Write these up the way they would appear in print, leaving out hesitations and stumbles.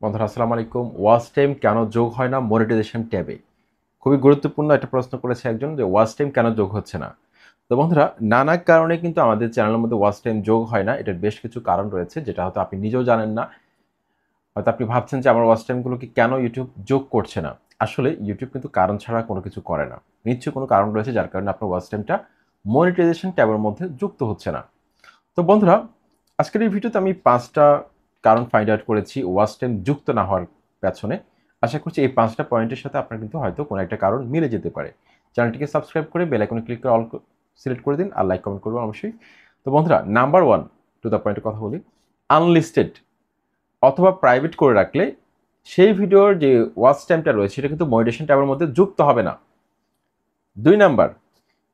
বন্ধুরা আসসালামু আলাইকুম। ওয়াচ টাইম কেন যোগ হয় না মনিটাইজেশন ট্যাবে? খুবই গুরুত্বপূর্ণ একটা প্রশ্ন করেছে একজন যে ওয়াচ টাইম কেন যোগ হচ্ছে না? তো বন্ধুরা নানা কারণে কিন্তু আমাদের চ্যানেলের মধ্যে ওয়াচ টাইম যোগ হয় না। এটার বেশ কিছু কারণ রয়েছে যেটা হয়তো আপনি নিজেও জানেন না। হয়তো আপনি ভাবছেন যে আমার ওয়াচ টাইমগুলোকে কেন YouTube যোগ করছে না? আসলে YouTube কিন্তু কারণ ছাড়া কোনো কিছু করে না। নিশ্চয়ই কোনো কারণ রয়েছে যার কারণে আপনার ওয়াচ টাইমটা মনিটাইজেশন ট্যাবের মধ্যে যুক্ত হচ্ছে না। তো বন্ধুরা, আজকের এই ভিডিওতে আমি ৫ টা কারণ ফাইন্ড আউট করেছি ওয়াচ টাইম যুক্ত না হওয়ার পেছনে। আশা করছি এই ৫ টা পয়েন্টের সাথে আপনার কিন্তু হয়তো কোনো একটা কারণ মিলে যেতে পারে। চ্যানেলটিকে সাবস্ক্রাইব করে বেল আইকনে ক্লিক করে অল সিলেক্ট করে দিন আর লাইক কমেন্ট করবেন অবশ্যই। তো বন্ধুরা, নাম্বার 1 টু দ্য পয়েন্টে কথা বলি। আনলিস্টেড অথবা প্রাইভেট করে রাখলে সেই ভিডিওর যে ওয়াচ টাইমটা রয়েছে সেটা কিন্তু মনিটাইজেশন ট্যাবের মধ্যে যুক্ত হবে না। ২ নাম্বার,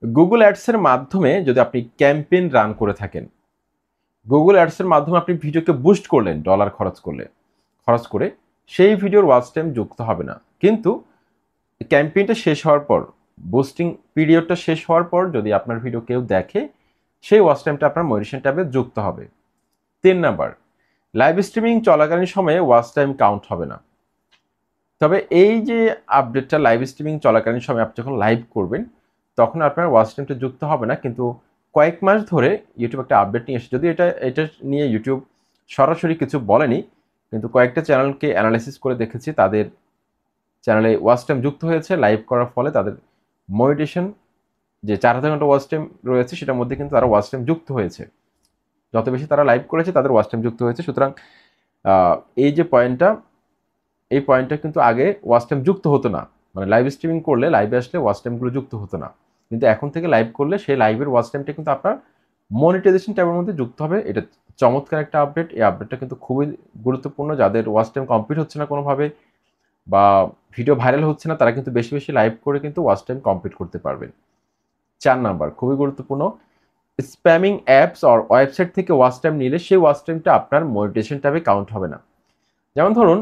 গুগল অ্যাডসের মাধ্যমে যদি আপনি ক্যাম্পেইন রান করে থাকেন, গুগল অ্যাডসের মাধ্যমে আপনি ভিডিওকে বুস্ট করলেন ডলার খরচ করে সেই ভিডিওর ওয়াচ টাইম যুক্ত হবে না। কিন্তু ক্যাম্পেইনটা শেষ হওয়ার পর, বুস্টিং পিরিয়ডটা শেষ হওয়ার পর যদি আপনার ভিডিও কেউ দেখে, সেই ওয়াচ টাইমটা আপনার মনিটাইজেশন ট্যাবে যুক্ত হবে। ৩ নাম্বার, লাইভ স্ট্রিমিং চলাকালীন সময়ে ওয়াচ টাইম কাউন্ট হবে না। তবে এই যে আপডেটটা লাইভ স্ট্রিমিং চলাকালীন সময়ে আপনি যখন লাইভ করবেন, তখন আপনার ওয়াচ টাইমটা যুক্ত হবে না। কিন্তু কয়েক মাস ধরে ইউটিউব একটা আপডেট নিয়ে এসেছে। যদিও এটা নিয়ে ইউটিউব সরাসরি কিছু বলেনি। কিন্তু কয়েকটা চ্যানেলকে এনালাইসিস করে দেখেছি তাদের চ্যানেলে ওয়াচ টাইম যুক্ত হয়েছে লাইভ করার ফলে তাদের মনিটাইজেশন যে ৪,০০০ ঘন্টা ওয়াচ টাইম রয়েছে সেটার মধ্যে কিন্তু তারা ওয়াচ টাইম যুক্ত হয়েছে। যত বেশি তারা লাইভ করেছে তাদের ওয়াচ টাইম যুক্ত হয়েছে। সুতরাং আ এই যে পয়েন্টটা এই পয়েন্টটা কিন্তু আগে ওয়াচ টাইম যুক্ত হতো না। মানে লাইভ স্ট্রিমিং করলে লাইভে আসলে ওয়াচ টাইমগুলো যুক্ত হতো না। কিন্তু এখন থেকে লাইভ করলে সেই লাইভের ওয়াচ টাইমটা কিন্তু আপনার মনিটাইজেশন ট্যাবের মধ্যে যুক্ত হবে। এটা চমৎকার একটা আপডেট। এই আপডেটটা কিন্তু খুবই গুরুত্বপূর্ণ। যাদের ওয়াচ টাইম কমপ্লিট হচ্ছে না কোনোভাবে বা ভিডিও ভাইরাল হচ্ছে না তারা কিন্তু বেশি লাইভ করে কিন্তু ওয়াচ টাইম কমপ্লিট করতে পারবেন। ৪ নাম্বার খুবই গুরুত্বপূর্ণ। স্প্যামিং অ্যাপস অর ওয়েবসাইট থেকে ওয়াচ টাইম নিলে সেই ওয়াচ টাইমটা আপনার মনিটাইজেশন ট্যাবে কাউন্ট হবে না। যেমন ধরুন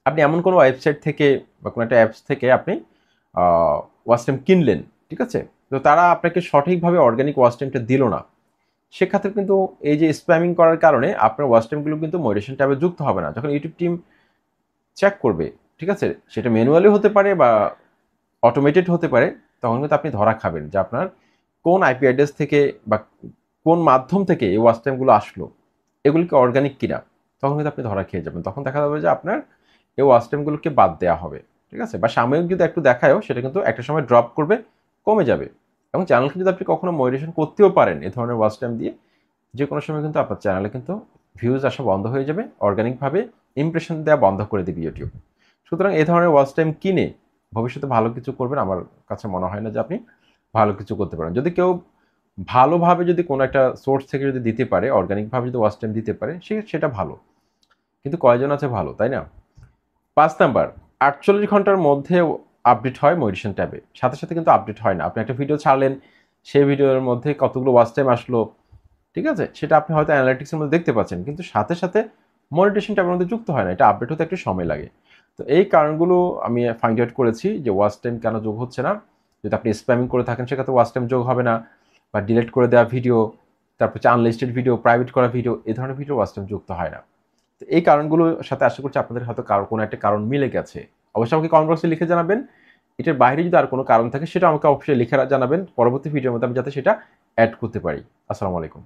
আপনি এমন কোনো ওয়েবসাইট থেকে বা কোনো একটা অ্যাপস থেকে আপনি ওয়াচ টাইম কিনলেন, ঠিক আছে? তো তারা আপনাকে সঠিকভাবে অর্গানিক ওয়াচ টাইমটা দিল না। সেক্ষেত্রে কিন্তু এই যে স্প্যামিং করার কারণে আপনার ওয়াচ টাইমগুলো কিন্তু মনিটাইজেশন ট্যাবে যুক্ত হবে না। যখন ইউটিউব টিম চেক করবে, ঠিক আছে? সেটা ম্যানুয়ালি হতে পারে বা অটোমেটেড হতে পারে। তখন কিন্তু আপনি ধরা খাবেন যে আপনার কোন আইপি অ্যাড্রেস থেকে বা কোন মাধ্যম থেকে এই ওয়াচ টাইমগুলো আসলো, এগুলো কি অর্গানিক কিনা? তখন কিন্তু আপনি ধরা খেয়ে যাবেন। তখন দেখা যাবে যে আপনার এই ওয়াচ টাইমগুলোকে বাদ দেওয়া হবে। ঠিক আছে? বা সাময়িক যদি একটু দেখায়ও সেটা কিন্তু একটা সময় ড্রপ করবে, কমে যাবে। এবং চ্যানেলকে যদি আপনি কখনো মনিটাইজেশন করতেও পারেন এ ধরনের ওয়াচ টাইম দিয়ে, যেকোনো সময় কিন্তু আপনার চ্যানেলে কিন্তু ভিউজ আসা বন্ধ হয়ে যাবে। অর্গানিকভাবে ইমপ্রেশন দেওয়া বন্ধ করে দিবে ইউটিউব। সুতরাং এ ধরনের ওয়াচ টাইম কিনে ভবিষ্যতে ভালো কিছু করবেন আমার কাছে মনে হয় না যে আপনি ভালো কিছু করতে পারেন। যদি কেউ ভালোভাবে যদি কোনো একটা সোর্স থেকে যদি দিতে পারে, অর্গানিকভাবে যদি ওয়াচ টাইম দিতে পারে সেটা ভালো। কিন্তু কয়জন আছে ভালো, তাই না? ৫ নাম্বার ৪৮ ঘন্টার মধ্যে আপডেট হয় মনিটাইজেশন ট্যাবে। সাথে কিন্তু আপডেট হয় না। আপনি একটা ভিডিও ছাড়লেন, সেই ভিডিওর মধ্যে কতগুলো ওয়াচ টাইম আসলো, ঠিক আছে? সেটা আপনি হয়তো অ্যানালিটিক্স এর মধ্যে দেখতে পাচ্ছেন। কিন্তু সাথে মনিটাইজেশন ট্যাবের মধ্যে যুক্ত হয় না। এটা আপডেট হতে একটু সময় লাগে। তো এই কারণগুলো আমি ফাইন্ড আউট করেছি যে ওয়াচ টাইম কেন যোগ হচ্ছে না। যদি আপনি স্প্যামিং করে থাকেন সেক্ষেত্রে ওয়াচ টাইম যোগ হবে না বা ডিলিট করে দেওয়া ভিডিও, তারপর হচ্ছে আনলিস্টেড ভিডিও, প্রাইভেট করা ভিডিও এ ধরনের ভিডিও ওয়াচ টাইম যুক্ত হয় না। তো এই কারণগুলোর সাথে আশা করছি আপনাদের হয়তো কোনো একটা কারণ মিলে গেছে। অবশ্যই আমাকে কমেন্ট বক্সে লিখে জানাবেন। এটার বাইরে যদি আর কোনো কারণ থাকে সেটা আমাকে অবশ্যই লিখে জানাবেন। পরবর্তী ভিডিওর মধ্যে আমি যাতে সেটা এড করতে পারি। আসসালামু আলাইকুম।